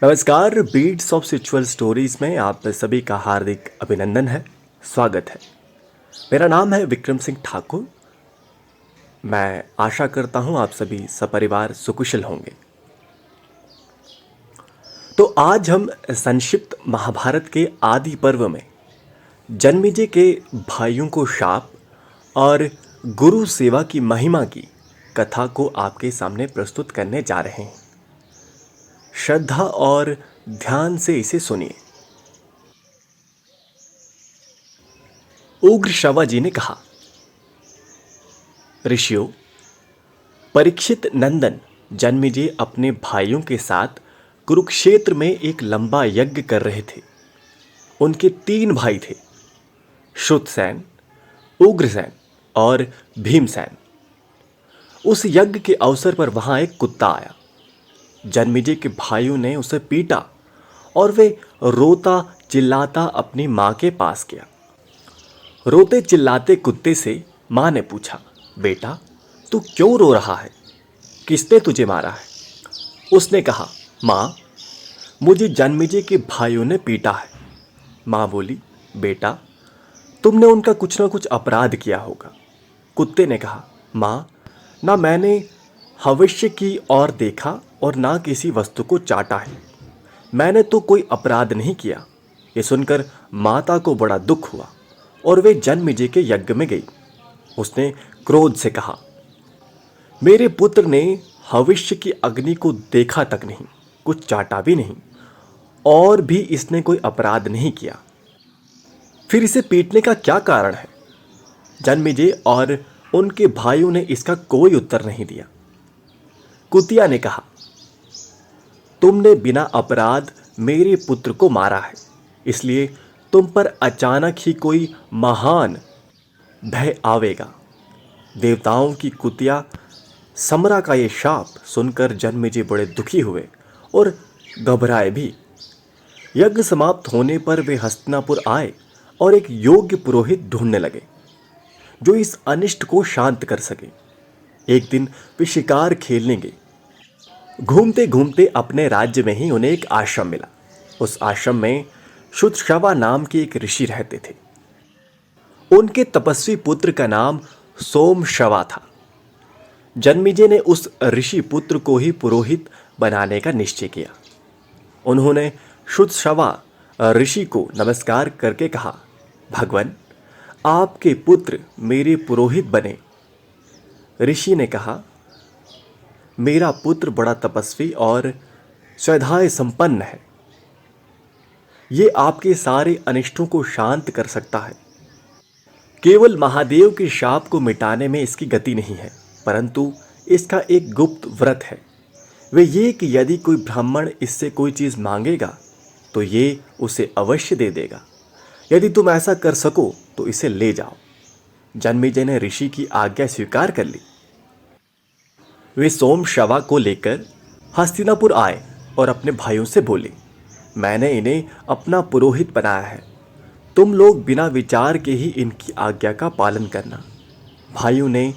नमस्कार, beats of सिचुअल stories में आप सभी का हार्दिक अभिनंदन है। स्वागत है। मेरा नाम है विक्रम सिंह ठाकुर। मैं आशा करता हूं आप सभी सपरिवार सुकुशल होंगे। तो आज हम संक्षिप्त महाभारत के आदि पर्व में जन्मेजय के भाइयों को शाप और गुरु सेवा की महिमा की कथा को आपके सामने प्रस्तुत करने जा रहे हैं। श्रद्धा और ध्यान से इसे सुनिए। उग्र श्रवा जी ने कहा, ऋषियों, परीक्षित नंदन जन्मेजय अपने भाइयों के साथ कुरुक्षेत्र में एक लंबा यज्ञ कर रहे थे। उनके 3 भाई थे, श्रुतसेन, उग्रसेन और भीमसेन। उस यज्ञ के अवसर पर वहां एक कुत्ता आया। जन्मेजय के भाइयों ने उसे पीटा और वे रोता चिल्लाता अपनी मां के पास गया। रोते चिल्लाते कुत्ते से मां ने पूछा, बेटा, तू क्यों रो रहा है? किसने तुझे मारा है? उसने कहा, मां, मुझे जन्मेजय के भाइयों ने पीटा है। मां बोली, बेटा, तुमने उनका कुछ ना कुछ अपराध किया होगा। कुत्ते ने कहा, मां, ना मैंने भविष्य की ओर देखा और ना किसी वस्तु को चाटा है। मैंने तो कोई अपराध नहीं किया। ये सुनकर माता को बड़ा दुख हुआ और वे जन्मेजय के यज्ञ में गई। उसने क्रोध से कहा, मेरे पुत्र ने भविष्य की अग्नि को देखा तक नहीं, कुछ चाटा भी नहीं, और भी इसने कोई अपराध नहीं किया। फिर इसे पीटने का क्या कारण है? जन्मेजय और उनके भाइयों ने इसका कोई उत्तर नहीं दिया। कुतिया ने कहा, तुमने बिना अपराध मेरे पुत्र को मारा है, इसलिए तुम पर अचानक ही कोई महान भय आवेगा। देवताओं की कुतिया समरा का ये शाप सुनकर जन्मेजय बड़े दुखी हुए और घबराए भी। यज्ञ समाप्त होने पर वे हस्तिनापुर आए और एक योग्य पुरोहित ढूंढने लगे जो इस अनिष्ट को शांत कर सके। एक दिन वे शिकार खेलने गए। घूमते घूमते अपने राज्य में ही उन्हें एक आश्रम मिला। उस आश्रम में शुतश्रवा नाम के एक ऋषि रहते थे। उनके तपस्वी पुत्र का नाम सोमश्रवा था। जन्मेजय ने उस ऋषि पुत्र को ही पुरोहित बनाने का निश्चय किया। उन्होंने शुतश्रवा ऋषि को नमस्कार करके कहा, भगवान, आपके पुत्र मेरे पुरोहित बने। ऋषि ने कहा, मेरा पुत्र बड़ा तपस्वी और स्वधाय संपन्न है। ये आपके सारे अनिष्टों को शांत कर सकता है। केवल महादेव के शाप को मिटाने में इसकी गति नहीं है, परंतु इसका एक गुप्त व्रत है। वे ये कि यदि कोई ब्राह्मण इससे कोई चीज मांगेगा तो ये उसे अवश्य दे देगा। यदि तुम ऐसा कर सको तो इसे ले जाओ। जन्मेजय ने ऋषि की आज्ञा स्वीकार कर ली। वे सोमश्रवा को लेकर हस्तिनापुर आए और अपने भाइयों से बोले, मैंने इन्हें अपना पुरोहित बनाया है। तुम लोग बिना विचार के ही इनकी आज्ञा का पालन करना। भाइयों ने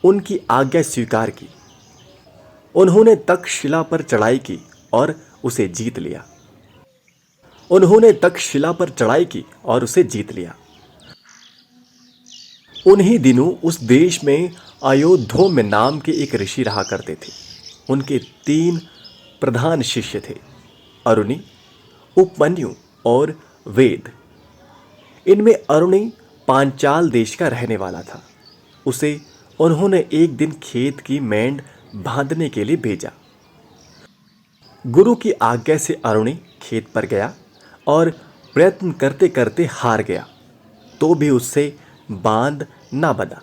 उनकी आज्ञा स्वीकार की। उन्होंने तक्षशिला पर चढ़ाई की और उसे जीत लिया। उन्हीं दिनों उस देश में अयोध्या नाम के एक ऋषि रहा करते थे। उनके 3 प्रधान शिष्य थे, अरुणि, उपमन्यु और वेद। इनमें अरुणि पांचाल देश का रहने वाला था। उसे उन्होंने एक दिन खेत की मेंढ बांधने के लिए भेजा। गुरु की आज्ञा से अरुणि खेत पर गया और प्रयत्न करते करते हार गया, तो भी उससे बांध ना बंधा।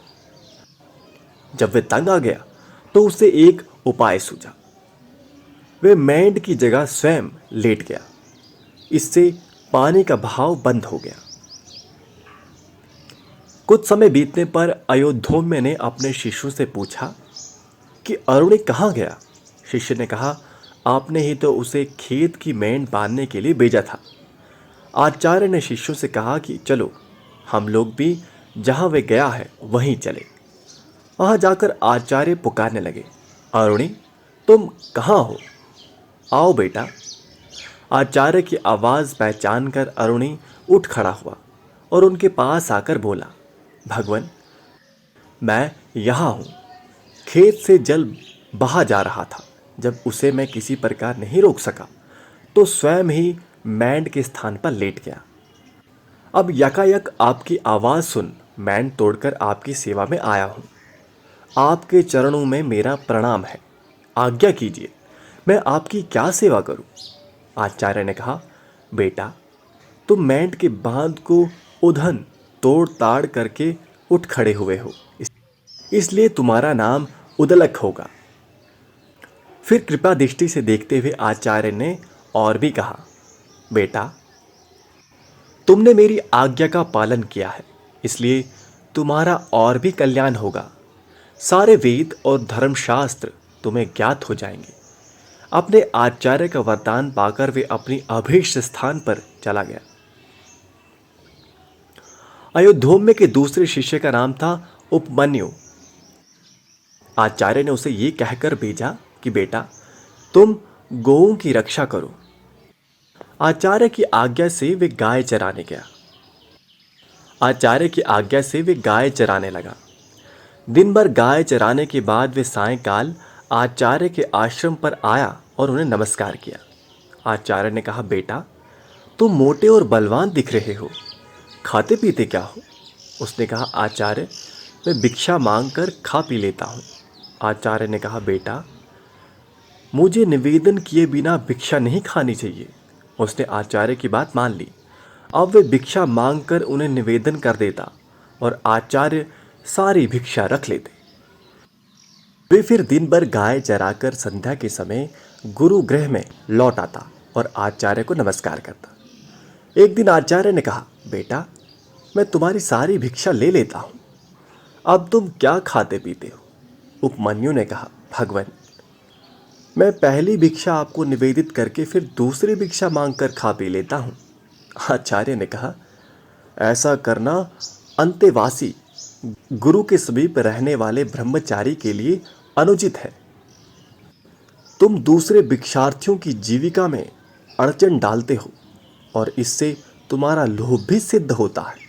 जब वे तंग आ गया तो उसे एक उपाय सूझा। वे मेंढ की जगह स्वयं लेट गया। इससे पानी का बहाव बंद हो गया। कुछ समय बीतने पर अयोध्या ने अपने शिष्यों से पूछा कि अरुणि कहाँ गया? शिष्य ने कहा, आपने ही तो उसे खेत की मेंढ बांधने के लिए भेजा था। आचार्य ने शिष्यों से कहा कि चलो, हम लोग भी जहाँ वे गया है वहीं चले। वहाँ जाकर आचार्य पुकारने लगे, अरुणि, तुम कहाँ हो? आओ बेटा। आचार्य की आवाज़ पहचान कर अरुणी उठ खड़ा हुआ और उनके पास आकर बोला, भगवन, मैं यहाँ हूँ। खेत से जल बहा जा रहा था। जब उसे मैं किसी प्रकार नहीं रोक सका तो स्वयं ही मैंड के स्थान पर लेट गया। अब यकायक आपकी आवाज़ सुन मैंड तोड़कर आपकी सेवा में आया हूँ। आपके चरणों में मेरा प्रणाम है। आज्ञा कीजिए, मैं आपकी क्या सेवा करूं? आचार्य ने कहा, बेटा, तुम मैंड के बांध को उधन तोड़ ताड़ करके उठ खड़े हुए हो, इसलिए तुम्हारा नाम उदलक होगा। फिर कृपा दृष्टि से देखते हुए आचार्य ने और भी कहा, बेटा, तुमने मेरी आज्ञा का पालन किया है, इसलिए तुम्हारा और भी कल्याण होगा। सारे वेद और धर्मशास्त्र तुम्हें ज्ञात हो जाएंगे। अपने आचार्य का वरदान पाकर वे अपनी अभीष्ट स्थान पर चला गया। अयोध्या के दूसरे शिष्य का नाम था उपमन्यु। आचार्य ने उसे ये कहकर भेजा कि बेटा, तुम गौओं की रक्षा करो। आचार्य की आज्ञा से वे गाय चराने गया। आचार्य की आज्ञा से वे गाय चराने लगा। दिन भर गाय चराने के बाद वे सायंकाल आचार्य के आश्रम पर आया और उन्हें नमस्कार किया। आचार्य ने कहा, बेटा, तुम मोटे और बलवान दिख रहे हो, खाते पीते क्या हो? उसने कहा, आचार्य, मैं भिक्षा मांगकर खा पी लेता हूँ। आचार्य ने कहा, बेटा, मुझे निवेदन किए बिना भिक्षा नहीं खानी चाहिए। उसने आचार्य की बात मान ली। अब वे भिक्षा मांगकर उन्हें निवेदन कर देता और आचार्य सारी भिक्षा रख लेते। वे फिर दिन भर गाय चराकर संध्या के समय गुरु गृह में लौट आता और आचार्य को नमस्कार करता। एक दिन आचार्य ने कहा, बेटा, मैं तुम्हारी सारी भिक्षा ले लेता हूँ, अब तुम क्या खाते पीते हो? उपमन्यु ने कहा, भगवन, मैं पहली भिक्षा आपको निवेदित करके फिर दूसरी भिक्षा मांगकर खा पी लेता हूँ। आचार्य ने कहा, ऐसा करना अंतेवासी गुरु के समीप रहने वाले ब्रह्मचारी के लिए अनुचित है। तुम दूसरे भिक्षार्थियों की जीविका में अड़चन डालते हो और इससे तुम्हारा लोभ भी सिद्ध होता है।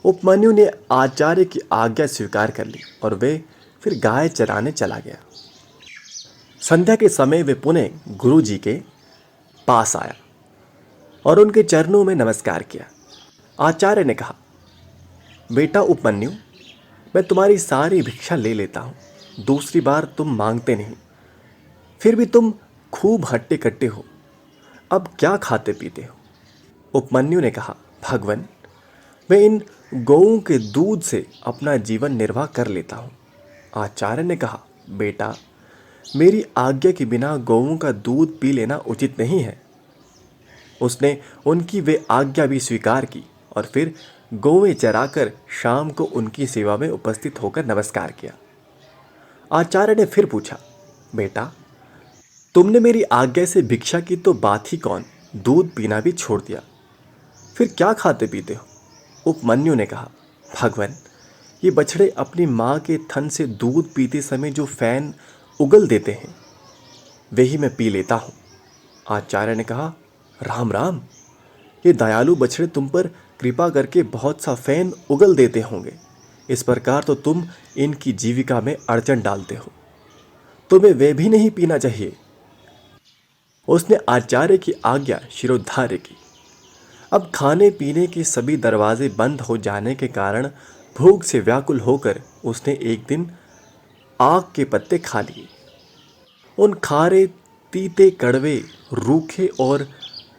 उपमन्यु ने आचार्य की आज्ञा स्वीकार कर ली और वे फिर गाय चराने चला गया। संध्या के समय वे पुनः गुरु जी के पास आया और उनके चरणों में नमस्कार किया। आचार्य ने कहा, बेटा उपमन्यु, मैं तुम्हारी सारी भिक्षा ले लेता हूँ, दूसरी बार तुम मांगते नहीं, फिर भी तुम खूब हट्टे कट्टे हो, अब क्या खाते पीते हो? उपमन्यु ने कहा, भगवन, मैं इन गौओं के दूध से अपना जीवन निर्वाह कर लेता हूँ। आचार्य ने कहा, बेटा, मेरी आज्ञा के बिना गौओं का दूध पी लेना उचित नहीं है। उसने उनकी वे आज्ञा भी स्वीकार की और फिर गौएं चराकर शाम को उनकी सेवा में उपस्थित होकर नमस्कार किया। आचार्य ने फिर पूछा, बेटा, तुमने मेरी आज्ञा से भिक्षा की तो बात ही कौन, दूध पीना भी छोड़ दिया, फिर क्या खाते पीते हो? उपमन्यु ने कहा, भगवन, ये बछड़े अपनी माँ के थन से दूध पीते समय जो फैन उगल देते हैं, वही मैं पी लेता हूँ। आचार्य ने कहा, राम राम, ये दयालु बछड़े तुम पर कृपा करके बहुत सा फैन उगल देते होंगे, इस प्रकार तो तुम इनकी जीविका में अड़चन डालते हो, तुम्हें वे भी नहीं पीना चाहिए। उसने आचार्य की आज्ञा शिरोधार्य की। अब खाने पीने के सभी दरवाजे बंद हो जाने के कारण भूख से व्याकुल होकर उसने एक दिन आक के पत्ते खा लिए। उन खारे, तीते, कड़वे, रूखे और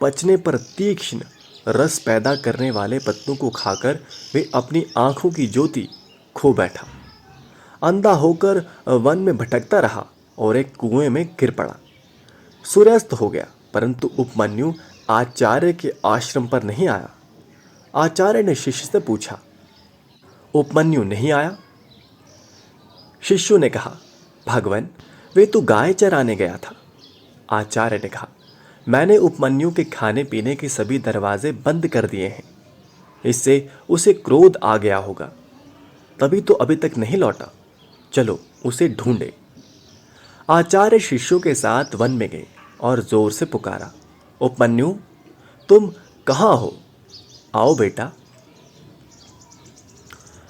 पचने पर तीक्ष्ण रस पैदा करने वाले पत्तों को खाकर वे अपनी आंखों की ज्योति खो बैठा। अंधा होकर वन में भटकता रहा और एक कुएं में गिर पड़ा। सूर्यास्त हो गया, परंतु उपमन्यु आचार्य के आश्रम पर नहीं आया। आचार्य ने शिष्य से पूछा, उपमन्यु नहीं आया? शिष्यों ने कहा, भगवन, वे तो गाय चराने गया था। आचार्य ने कहा, मैंने उपमन्यु के खाने पीने के सभी दरवाजे बंद कर दिए हैं, इससे उसे क्रोध आ गया होगा, तभी तो अभी तक नहीं लौटा, चलो उसे ढूंढे। आचार्य शिष्यों के साथ वन में गए और जोर से पुकारा, उपमन्यु, तुम कहाँ हो? आओ बेटा।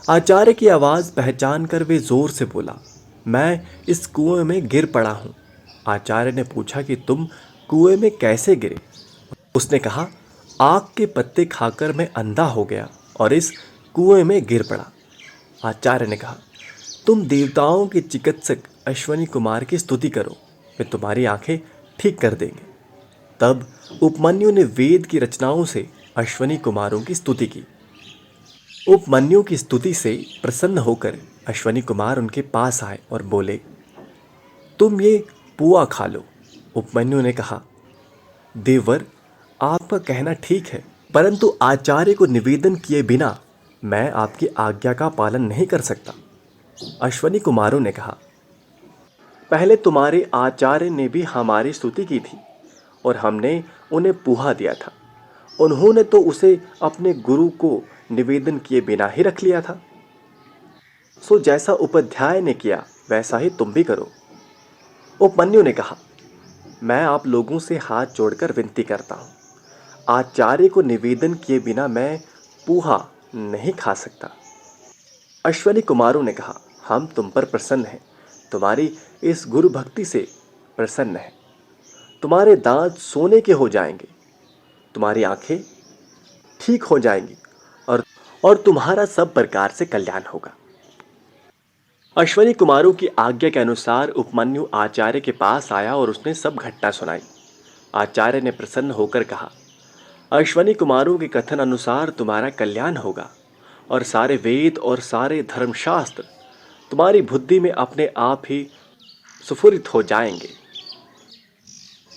आचार्य की आवाज पहचान कर वे जोर से बोला, मैं इस कुएं में गिर पड़ा हूं। आचार्य ने पूछा कि तुम कुएं में कैसे गिरे? उसने कहा, आग के पत्ते खाकर मैं अंधा हो गया और इस कुएं में गिर पड़ा। आचार्य ने कहा, तुम देवताओं के चिकित्सक अश्वनी कुमार की स्तुति करो, वे तुम्हारी आंखें ठीक कर देंगे। तब उपमन्यु ने वेद की रचनाओं से अश्वनी कुमारों की स्तुति की। उपमन्यु की स्तुति से प्रसन्न होकर अश्वनी कुमार उनके पास आए और बोले, तुम ये पुआ खा लो। उपमन्यु ने कहा, देवर, आपका कहना ठीक है, परंतु आचार्य को निवेदन किए बिना मैं आपकी आज्ञा का पालन नहीं कर सकता। अश्वनी कुमारों ने कहा, पहले तुम्हारे आचार्य ने भी हमारी स्तुति की थी और हमने उन्हें पुआ दिया था। उन्होंने तो उसे अपने गुरु को निवेदन किए बिना ही रख लिया था। सो जैसा उपाध्याय ने किया वैसा ही तुम भी करो। उपमन्यु ने कहा, मैं आप लोगों से हाथ जोड़कर विनती करता हूँ, आचार्य को निवेदन किए बिना मैं पूहा नहीं खा सकता। अश्वनी कुमारों ने कहा, हम तुम पर प्रसन्न हैं, तुम्हारी इस गुरु भक्ति से प्रसन्न हैं। तुम्हारे दांत सोने के हो जाएंगे, तुम्हारी आंखें ठीक हो जाएंगी और तुम्हारा सब प्रकार से कल्याण होगा। अश्वनी कुमारों की आज्ञा के अनुसार उपमन्यु आचार्य के पास आया और उसने सब घटना सुनाई। आचार्य ने प्रसन्न होकर कहा, अश्वनी कुमारों के कथन अनुसार तुम्हारा कल्याण होगा और सारे वेद और सारे धर्मशास्त्र तुम्हारी बुद्धि में अपने आप ही सुफुरित हो जाएंगे।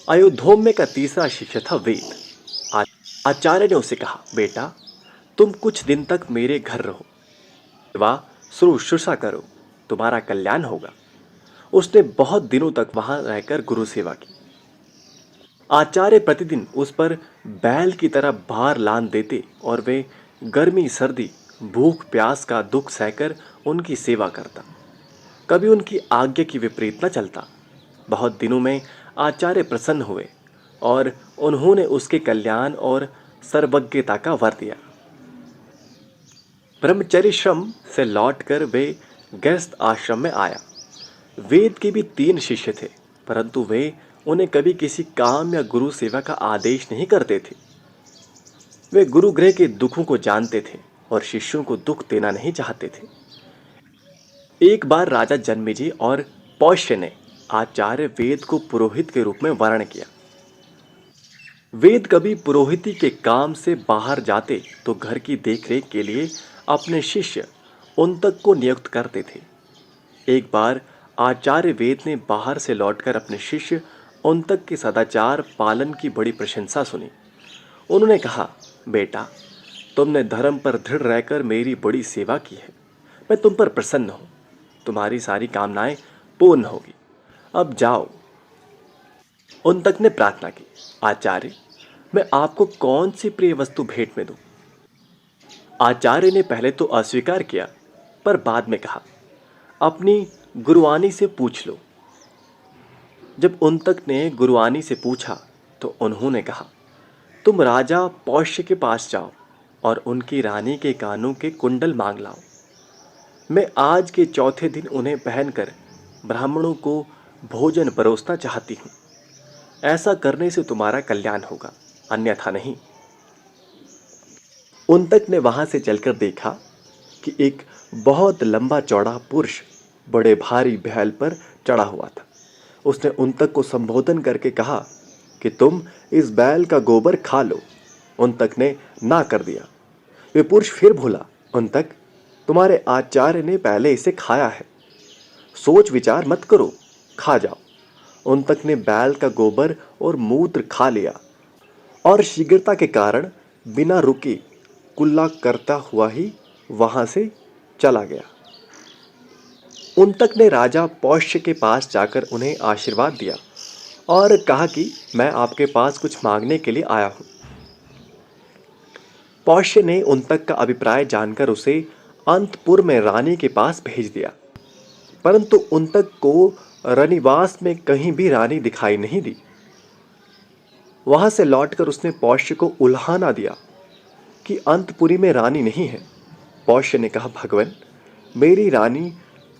अयोध्योम्य का तीसरा शिष्य था वेद। आचार्य ने उसे कहा, बेटा, तुम कुछ दिन तक मेरे घर रहो, सेवा शुश्रूषा करो, तुम्हारा कल्याण होगा। उसने बहुत दिनों तक वहां रहकर गुरु सेवा की। आचार्य प्रतिदिन उस पर बैल की तरह भार लाद देते और वे गर्मी सर्दी भूख प्यास का दुख सहकर उनकी सेवा करता। कभी उनकी आज्ञा की विपरीत न चलता। बहुत दिनों में आचार्य प्रसन्न हुए और उन्होंने उसके कल्याण और सर्वज्ञता का वर दिया। ब्रह्मचर्य श्रम से लौटकर वे गृहस्थ आश्रम में आया। वेद के भी 3 शिष्य थे, परंतु वे उन्हें कभी किसी काम या गुरु सेवा का आदेश नहीं करते थे। वे गुरुगृह के दुखों को जानते थे और शिष्यों को दुख देना नहीं चाहते थे। एक बार राजा जन्मेजय और पौष्य ने आचार्य वेद को पुरोहित के रूप में वर्ण किया। वेद कभी पुरोहिती के काम से बाहर जाते तो घर की देखरेख के लिए अपने शिष्य उन तक को नियुक्त करते थे। एक बार आचार्य वेद ने बाहर से लौटकर अपने शिष्य उन तक के सदाचार पालन की बड़ी प्रशंसा सुनी। उन्होंने कहा, बेटा, तुमने धर्म पर दृढ़ रहकर मेरी बड़ी सेवा की है। मैं तुम पर प्रसन्न हूँ, तुम्हारी सारी कामनाएं पूर्ण होगी। अब जाओ। उन तक ने प्रार्थना की, आचार्य, मैं आपको कौन सी प्रिय वस्तु भेंट में दूं? आचार्य ने पहले तो अस्वीकार किया, पर बाद में कहा, अपनी गुरुआनी से पूछ लो। जब उन तक ने गुरुआनी से पूछा तो उन्होंने कहा, तुम राजा पौष्य के पास जाओ और उनकी रानी के कानों के कुंडल मांग लाओ। मैं आज के चौथे दिन उन्हें पहनकर ब्राह्मणों को भोजन परोसना चाहती हूँ। ऐसा करने से तुम्हारा कल्याण होगा, अन्यथा नहीं। उन तक ने वहां से चलकर देखा कि एक बहुत लंबा चौड़ा पुरुष बड़े भारी बैल पर चढ़ा हुआ था। उसने उन तक को संबोधन करके कहा कि तुम इस बैल का गोबर खा लो। उन तक ने ना कर दिया। वे पुरुष फिर बोला, उन तक, तुम्हारे आचार्य ने पहले इसे खाया है, सोच विचार मत करो, खा जाओ। उन तक ने बैल का गोबर और मूत्र खा लिया और शीघ्रता के कारण बिना रुके कुल्ला करता हुआ ही वहां से चला गया। उन तक ने राजा पौष्य के पास जाकर उन्हें आशीर्वाद दिया और कहा कि मैं आपके पास कुछ मांगने के लिए आया हूं। पौष्य ने उन तक का अभिप्राय जानकर उसे अंतपुर में रानी के पास भेज दिया, परंतु उन तक को रनिवास में कहीं भी रानी दिखाई नहीं दी। वहां से लौटकर उसने पौष्य को उल्हाना दिया कि अंतपुरी में रानी नहीं है। पौष्य ने कहा, भगवन, मेरी रानी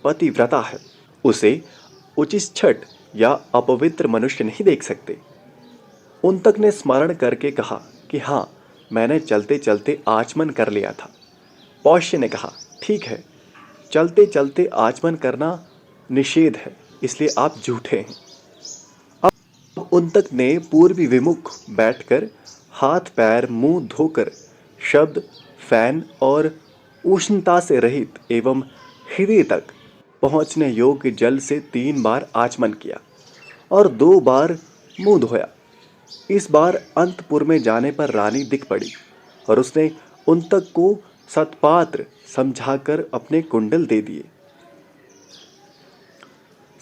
पतिव्रता है, उसे उचिष्ठ या अपवित्र मनुष्य नहीं देख सकते। उन्तक ने स्मरण करके कहा कि हाँ, मैंने चलते चलते आचमन कर लिया था। पौष्य ने कहा, ठीक है, चलते चलते आचमन करना निषेध है, इसलिए आप झूठे हैं। अब उन्तक ने पूर्वी विमुख बैठकर हाथ पैर मुंह धोकर शब्द, फैन और उष्णता से रहित एवं हृदय तक पहुंचने योग्य जल से 3 बार आचमन किया और 2 बार मुंह धोया। इस बार अंतपुर में जाने पर रानी दिख पड़ी और उसने उन्तक को सत्पात्र समझाकर अपने कुंडल दे दिए।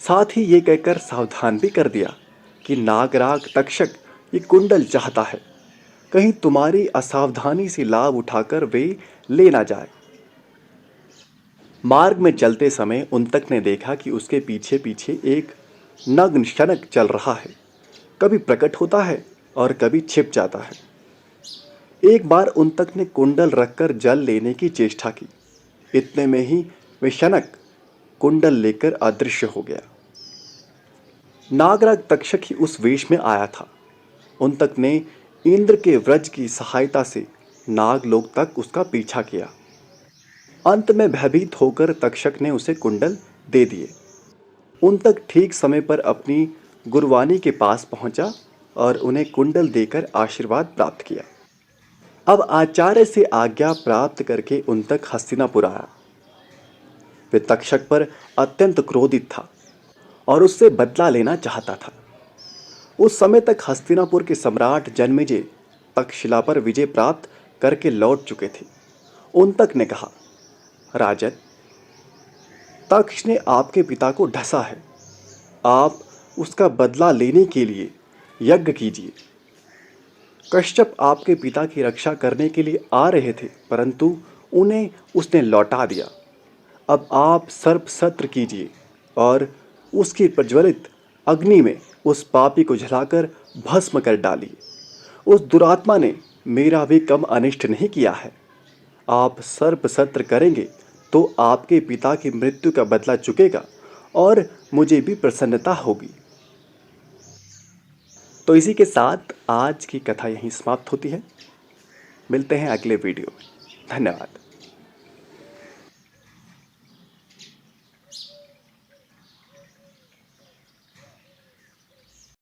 साथ ही ये कहकर सावधान भी कर दिया कि नागराग तक्षक ये कुंडल चाहता है, कहीं तुम्हारी असावधानी से लाभ उठाकर वे ले ना जाए। मार्ग में चलते समय उन्तक ने देखा कि उसके पीछे पीछे एक नग्न शनक चल रहा है, कभी प्रकट होता है और कभी छिप जाता है। एक बार उन्तक ने कुंडल रखकर जल लेने की चेष्टा की, इतने में ही वे शनक कुंडल लेकर अदृश्य हो गया। नागराज तक्षक ही उस वेश में आया था। उन्तक ने इंद्र के व्रज की सहायता से नागलोक तक उसका पीछा किया। अंत में भयभीत होकर तक्षक ने उसे कुंडल दे दिए। उन्तक ठीक समय पर अपनी गुरवानी के पास पहुंचा और उन्हें कुंडल देकर आशीर्वाद प्राप्त किया। अब आचार्य से आज्ञा प्राप्त करके उन्तक हस्तिनापुर आया। वे तक्षक पर अत्यंत क्रोधित था और उससे बदला लेना चाहता था। उस समय तक हस्तिनापुर के सम्राट जन्मेजय तक्षशिला पर विजय प्राप्त करके लौट चुके थे। उन्तक ने कहा, राजन, तक्ष ने आपके पिता को ढसा है, आप उसका बदला लेने के लिए यज्ञ कीजिए। कश्यप आपके पिता की रक्षा करने के लिए आ रहे थे, परंतु उन्हें उसने लौटा दिया। अब आप सर्प सत्र कीजिए और उसकी प्रज्वलित अग्नि में उस पापी को जलाकर भस्म कर डालिए। उस दुरात्मा ने मेरा भी कम अनिष्ट नहीं किया है। आप सर्प सत्र करेंगे तो आपके पिता की मृत्यु का बदला चुकेगा और मुझे भी प्रसन्नता होगी। तो इसी के साथ आज की कथा यहीं समाप्त होती है। मिलते हैं अगले वीडियो में। धन्यवाद।